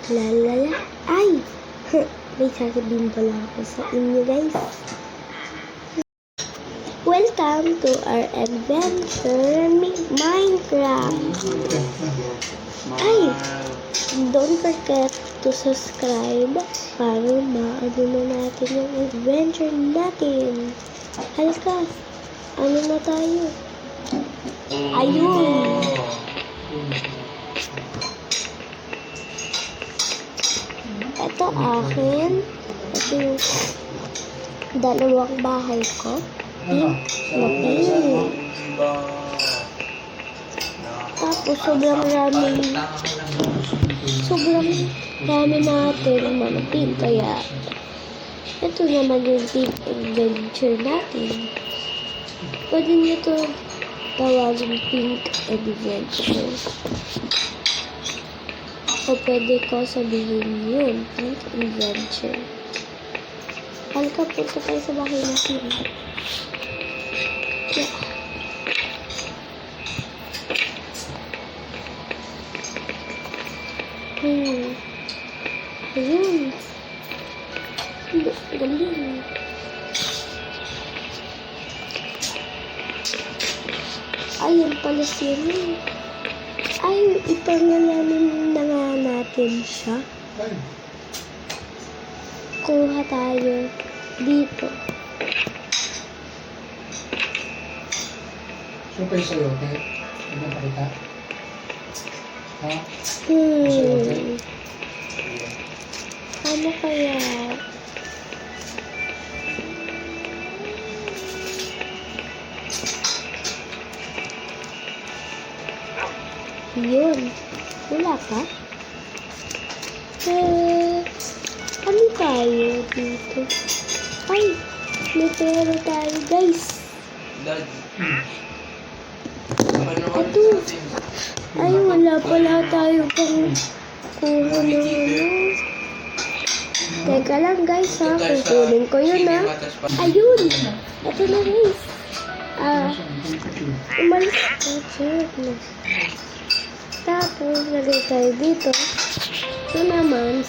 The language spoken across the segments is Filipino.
Lalala. Ay! May sasabihin pala ako sa inyo, guys. Welcome to our adventure Minecraft. Ay! Don't forget to subscribe para maano na natin yung adventure natin. Halika! Ano na tayo? Ayun! Ito akin. Ito yung dalawang bahay ko. Pink. Tapos sobrang rami natin mga pink. Kaya ito naman yung pink adventure natin. Pwede nyo ito tawagin pink adventure. O pwede ko sabihin yun, pink adventure. Halika, punta tayo sa bahay natin. Yeah. Ayun. Galing. Ayun pala siya. Ay, ipangalamin na nga natin siya. Kuha tayo dito. So, kayo sa'yo, okay? Hindi mo pakita? Ha? Ano kaya? Yun. Wala pa? Ano tayo dito? Ay! May pera tayo, guys. Ito. Ay, wala pala tayo pang kuha ng ano. Teka lang, guys, ha. Kukunin ko yun, ha. Ayun! Ito na, guys. Umalis ko. Tapos, lagay tayo dito. Ito naman,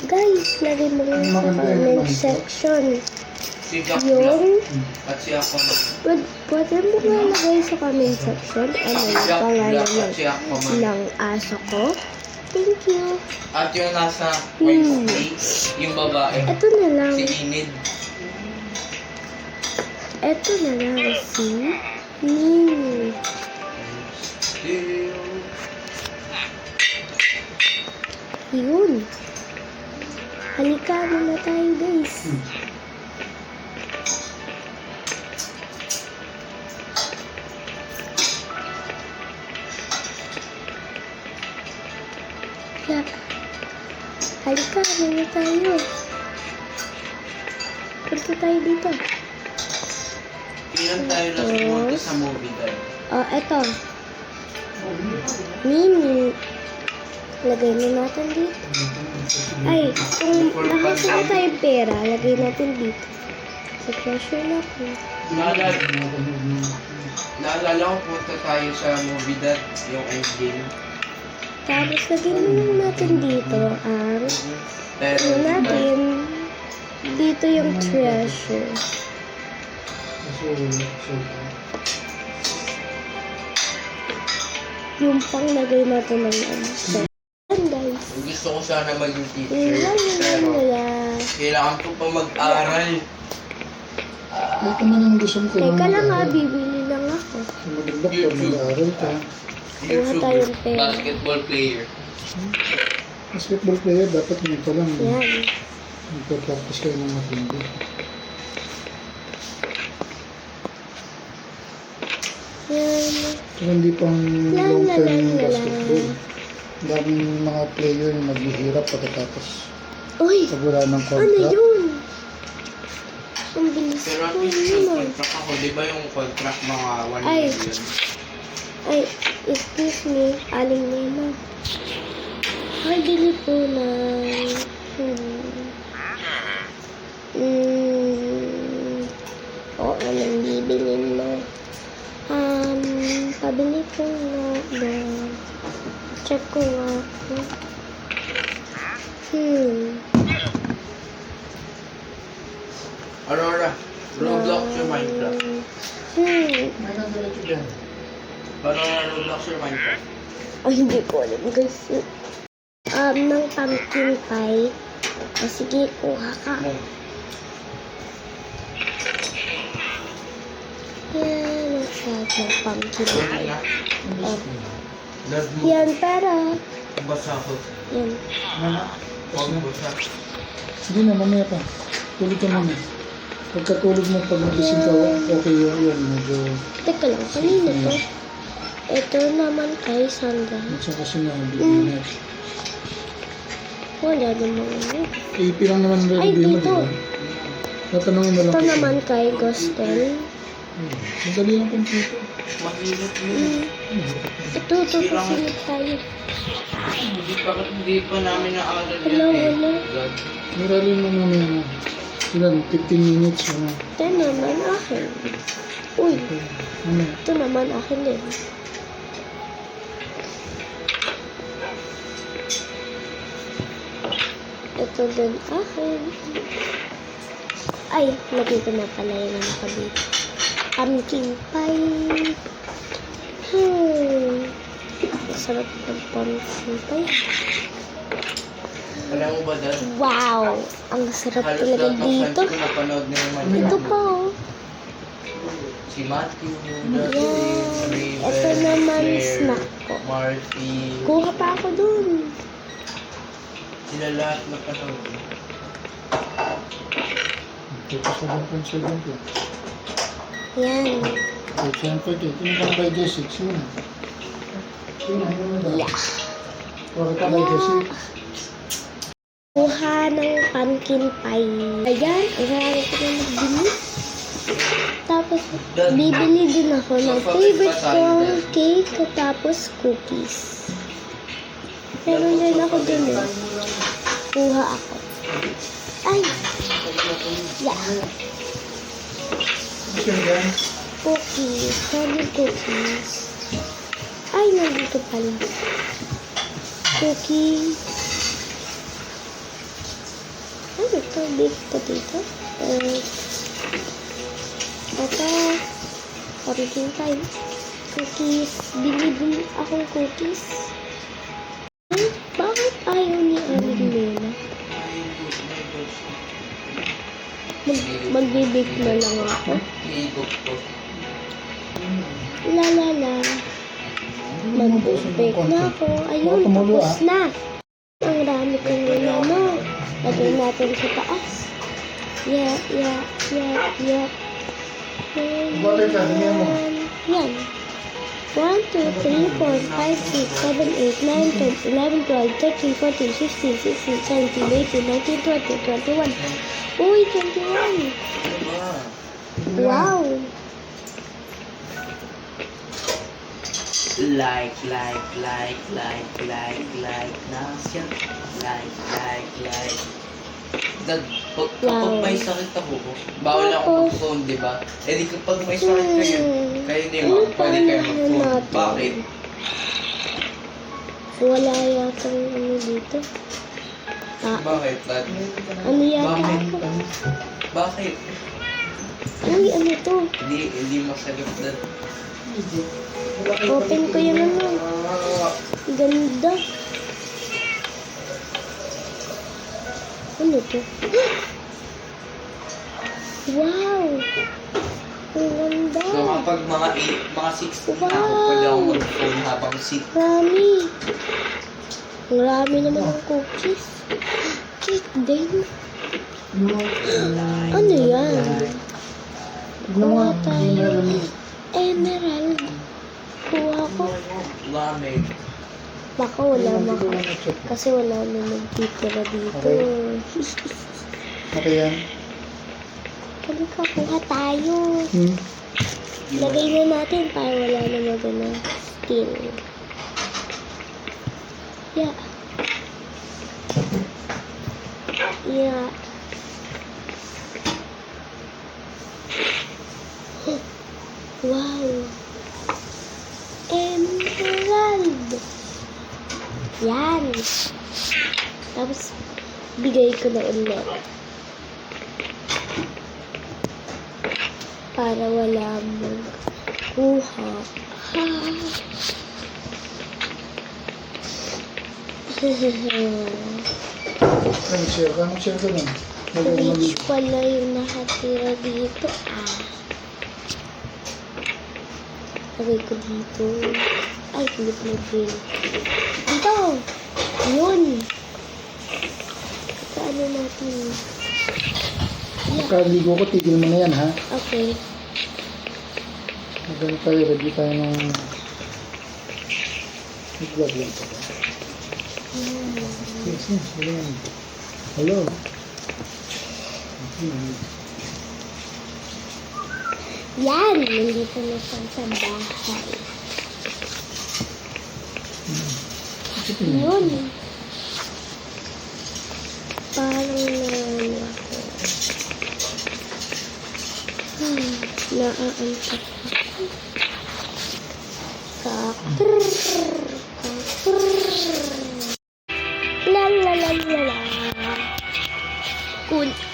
guys, lagay mo lang sa comment section. Yung pwede mo nga lagay sa comment section ano yung pangalan ng aso ko. Thank you. At yung nasa white face, yung babae. Ito na lang. Si Enid. Ito na lang si Nini. Yun. Halika na tayo, guys. Yeah. Halika na tayo. Punta tayo dito. Ilan tayo na pumunta sa movie dad? Oh, eto. Mini. Lagay na natin dito. Ay, kung nakasama tayong pera, lagay natin dito. Sa treasure natin. Naalala ko punta tayo sa movie dad, yung endgame. Tapos lagay na natin dito ang ano natin. Dito yung treasure. Yung pang lagay natin ng ano. Yan, guys. Gusto ko sana maging teacher, pero kailangan ko pa mag-aral. Ito man ang gusto mo. Teka lang ha, bibili lang ako. Magdagdag ka, mag-aaral ka. YouTuber, basketball player. Basketball player, dapat nito lang. Yan. Magpa-practice kayo ng matindi. Yan. Pero hindi pang long-term yung basketball. Daming mga player na naghihirap pagkatapos. Uy! Pag wala ng Ano contract. yun? Ang bilis Pero at ko least yun yung ah. contract ako, di ba yung contract mga 1 Ay. million? Ay, excuse me, aling naman. Ay, dili po na. Oo, anong bibilin mo? Pabili ko nga na. Check ko nga. Aurora, Roblox or Minecraft? May nandito dyan. Aurora, Roblox or Minecraft? Ay, hindi ko alam guys. Ng pumpkin pie. O sige, kuha ka. Yan, ang sarap ng pumpkin Sorry pie. na. Oh, Love mo. yan, pera. Basa ko. Yan. Huwag basa. Hindi na, mamaya pa. Tulog ka muna. Pagkatulog mo, pag nagising ka, okay yun. Medyo, Teka lang, kanino to? Ito naman kay Sandra. minsan kasi na, hindi na. Wala namang ano. AP lang naman ang Ay, review mo, di dito. ba? Tatanungin mo lang. Ito naman kay Gostel. Madali lang computer. Mahirap yun. Ito, papasilip tayo. Hindi pa namin naaral Hello, yan eh. hello. God. Maralin mo muna yan. Ilan? 15 minutes. Ano? Ito naman akin. Uy, Ano? ito naman akin din. Ito din akin. Ay, lagay ko na pala yung nakabit. Pumpkin pie. Sarap ng pumpkin pie. Alam mo ba, Dad? Wow! Ang sarap Halos talaga lahat ng friends dito. ko napanood na yung Ito Minecraft. pa oh. Si Matthew, Yan. Dustin, Raven, Ito naman Claire, snack ko. Marty. Kuha pa ako dun. Sila lahat napanood. Ito sa 1.7 ko. Yan. Okay, siyempre, ito yung by J6 yun. Yun na. Yeah. Or ito by J6. Kuha ng pumpkin pie. Ayan, marami ko na magbili. Tapos, bibili din ako ng favorite kong cake tapos cookies. Meron din ako dun eh. Kuha ako. Ay! Yeah. Kasi yan. Cookies. Sabi cookies. Ay, nandito pala. Cookies. Ano ito? Beef potato? Ito. Pumpkin pie. Cookies. Bili akong cookies. Ay, bakit ayaw ni Aling Lola? Magbibig na lang ako. Iikot ko. La la la. Mag-bake na ako. Ayun, tapos na. Ang dami kong ano. Lagay natin sa taas. Yeah. Balik ka, tingnan mo. Yan. 1, 2, 3, 4, 5, 6, 7, 8, 9, 10, 11, 12, 13, 14, 15, 16, 17, 18, 19, 20, 21. Uy, 21. Wow. Like na siya. Like. Dad, kapag may sakit ako, bawal ako mag-phone, di ba? Eh di kapag may sakit kayo, kayo ni Ma'am, pwede kayo mag-phone. Bakit? Wala yata ano dito. Bakit, Dad? Ano yata Bakit? ako? Bakit? Uy, ano to? Hindi masakit, Dad. Open ko yung ano. Ganda. Ano to? Wow! Ang ganda. So kapag mga 16 na ako, pwede ako mag-phone habang sit. Rami. Ang rami naman ng cookies. Cake din. Ano yan? Kuha tayo. Emerald. Kuha ko. Lamig. Baka wala kasi wala na nagtitira dito. Okay yan. Halika, kuha tayo. Hmm. Lagay na natin para wala na magana steal. Yeah. Wow. Emerald. Yan. Tapos, bigay ko na ulit. Para wala mong kuha. Share ka lang. Rich pala yung nakatira dito. Lagay ko dito. Ay, flip na green. Dito! Yun! Paano natin? Pagkaligo ko, tigil mo na yan, ha? Okay. Magano tayo, ready tayo ng mag-vlog lang tayo. Yes, wala yan. Hello. Yan! Nandito na siya sa bahay. Yun. Parang naano ako. Naaantak ako. Lalalala.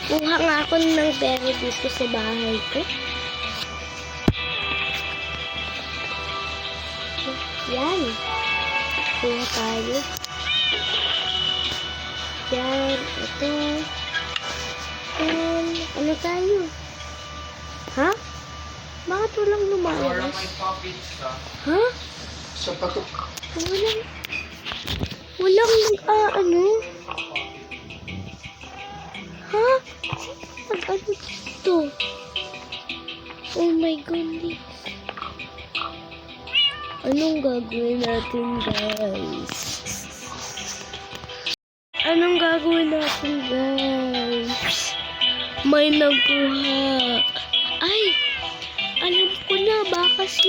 Kuha nga ako ng berry dito sa bahay ko. Yan. Kuha tayo. Yan. Ito. Yan. Ano tayo? Ha? Bakit walang lumalabas? Ha? Sa patok. Walang ano? Ha? Ano dito? Oh my goodness. Anong gagawin natin, guys? Anong gagawin natin, guys? May nagkuha. Ay! Alam ko na, baka si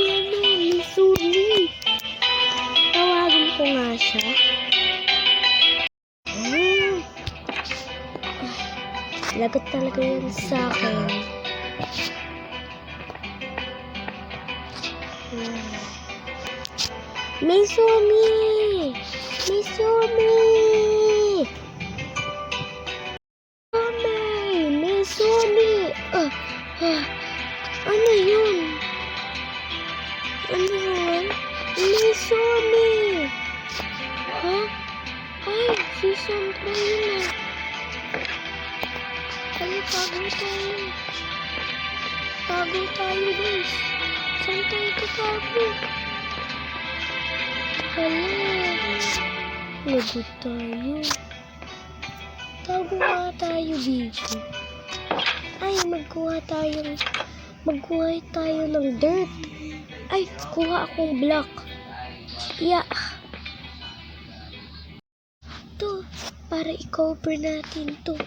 Misumi. Tawagin ko nga siya. Lagot talaga yan sa akin. Misumi! Misumi! Misumi! Ano yun? Ano yun? Misumi! Ha? Ay, si Sandra yun ah. Ay, tago tayo. Tago tayo, guys. Saan tayo tatago? Hala. Lagot tayo. Tago nga tayo dito. Ay, magkuha tayo ng dirt. Ay, kuha akong block. Yeah. To, para i-cover natin to.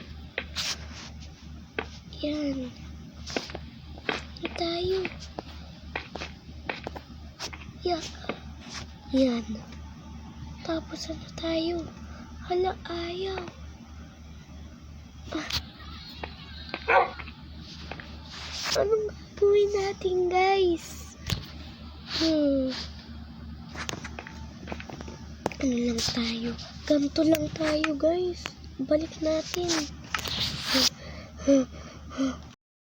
Yan. Yan tayo. Yeah. Yan. Tapos ano tayo? Hala, ayaw. Anong gagawin natin, guys? Ano lang tayo? Ganito lang tayo, guys. Balik natin.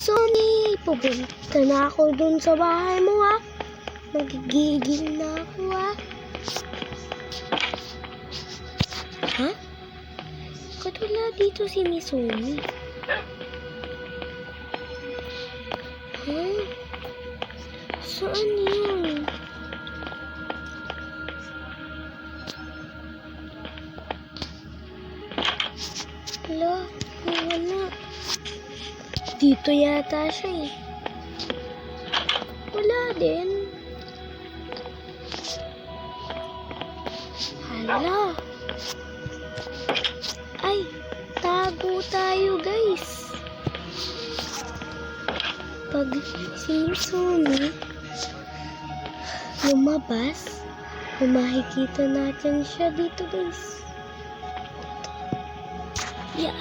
Sony, pupunta na ako dun sa bahay mo, ha? Nagigigil na ako, ha? Ha? Bakit wala dito si Misumi? Ha? Saan yun? Wala. Wala. Dito yata siya eh. Wala din. Hala. Ay, tago tayo, guys. Pag si Misumi lumabas, makikita natin siya dito, guys. Yeah.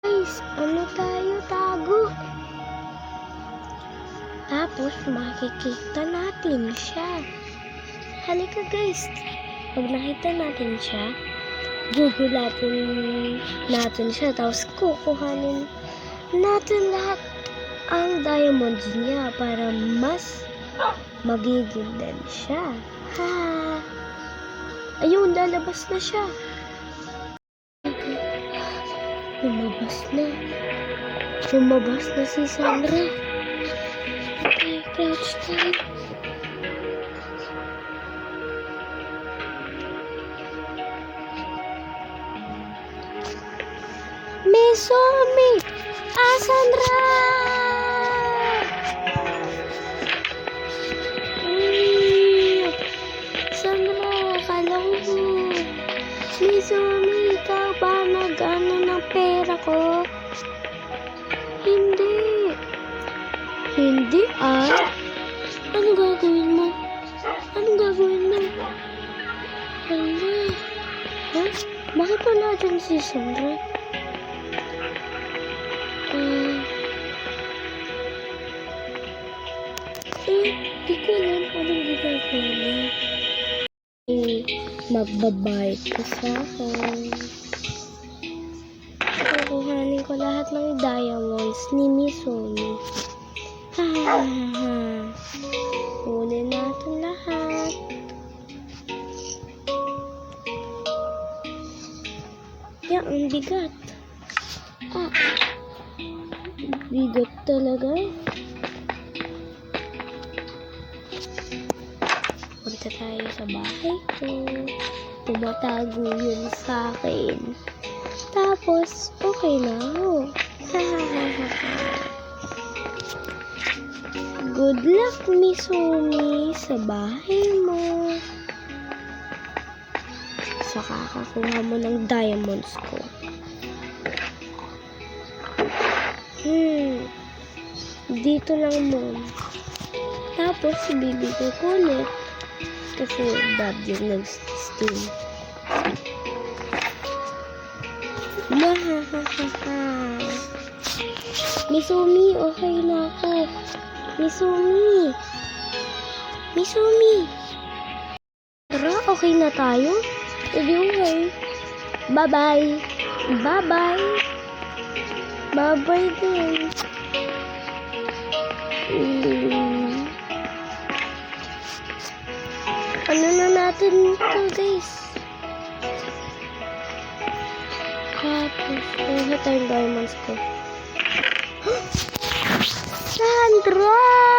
Guys, ano tayo tago? makikita natin siya. Halika guys, pag nakita natin siya, gugulatin natin siya, tapos kukuhanin natin lahat ang diamonds niya para mas magiging siya. Ha! Ayun, lalabas na siya. Lumabas na si Sandra. Okay, crouch tayo. Mesumi! Sandra! Sandra, akala ko Mesumi, ikaw ba nag-ano ng pera ko? Hindi. Hindi Anong gagawin mo? Hala. Ha? Bakit wala dyan si Sandra? Di ko alam anong ginagawa niya. Magbabayad ka sa akin. Kukuhanin ko lahat ng diamonds ni Mesumi. Ha ha ha ha. Kunin natin lahat. Ya, ang bigat. Bigat talaga. Punta tayo sa bahay ko. Tumatago yun sa akin. Tapos, okay na ako. Good luck, Mesumi, sa bahay mo. Sa kakakuha mo ng diamonds ko. Dito lang mo. Tapos, bibigay ko ulit. Kasi bad yung nag-steam. Mahahaha. Mesumi, okay na ako. Mesumi. Tara, okay na tayo? Okay. Bye-bye. Bye-bye din. Ano na natin ito, guys? Tapos, kuha tayong diamonds ko. Sandra!